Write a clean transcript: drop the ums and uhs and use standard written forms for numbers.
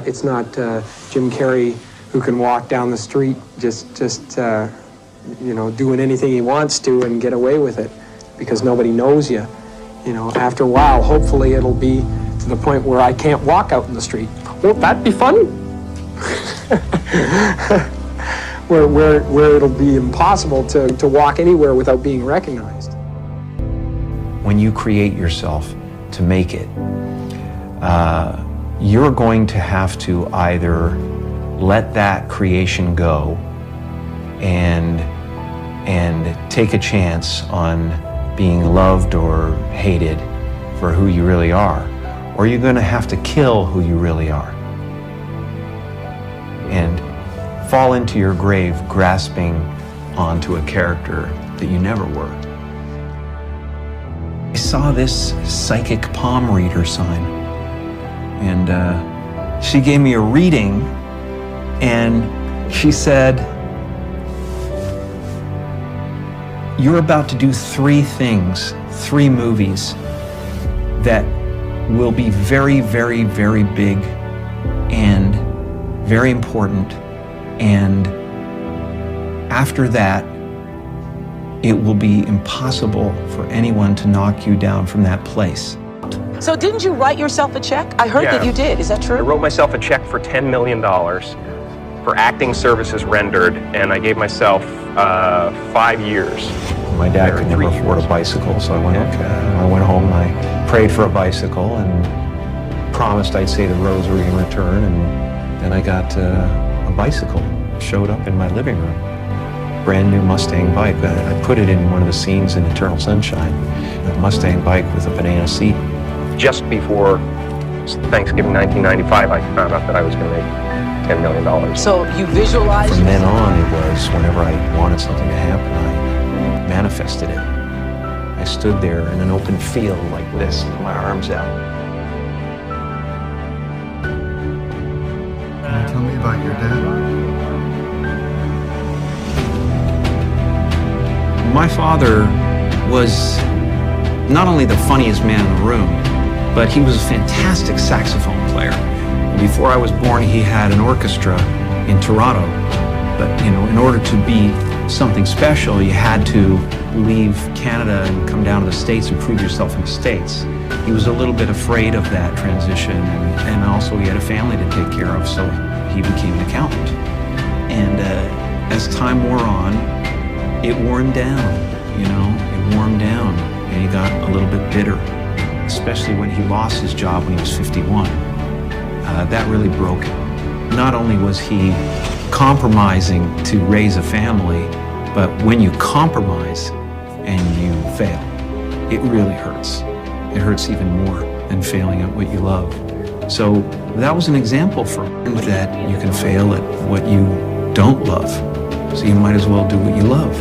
It's not Jim Carrey who can walk down the street doing anything he wants to and get away with it because nobody knows you. After a while, hopefully it'll be to the point where I can't walk out in the street. Won't that be fun? where it'll be impossible to walk anywhere without being recognized. When you create yourself to make it, you're going to have to either let that creation go and take a chance on being loved or hated for who you really are, or you're going to have to kill who you really are and fall into your grave grasping onto a character that you never were. I saw this psychic palm reader sign, and she gave me a reading, and she said, "You're about to do 3 things, 3 movies that will be very, very, very big and very important, and after that, it will be impossible for anyone to knock you down from that place." So didn't you write yourself a check? I heard that you did. Is that true? I wrote myself a check for $10 million for acting services rendered, and I gave myself 5 years. My dad could never afford a bicycle, so I went home and I prayed for a bicycle and promised I'd say the rosary in return, and then I got a bicycle. It showed up in my living room. Brand new Mustang bike. I put it in one of the scenes in Eternal Sunshine. A Mustang bike with a banana seat. Just before Thanksgiving 1995, I found out that I was going to make $10 million. So you visualized? From then on, it was whenever I wanted something to happen, I manifested it. I stood there in an open field like this, with my arms out. Can you tell me about your dad? My father was not only the funniest man in the room, but he was a fantastic saxophone player. Before I was born, he had an orchestra in Toronto. But, in order to be something special, you had to leave Canada and come down to the States and prove yourself in the States. He was a little bit afraid of that transition, and also he had a family to take care of, so he became an accountant. And as time wore on, it wore him down, it wore him down, and he got a little bit bitter, especially when he lost his job when he was 51. That really broke him. Not only was he compromising to raise a family, but when you compromise and you fail, it really hurts. It hurts even more than failing at what you love. So that was an example for him that you can fail at what you don't love. So you might as well do what you love.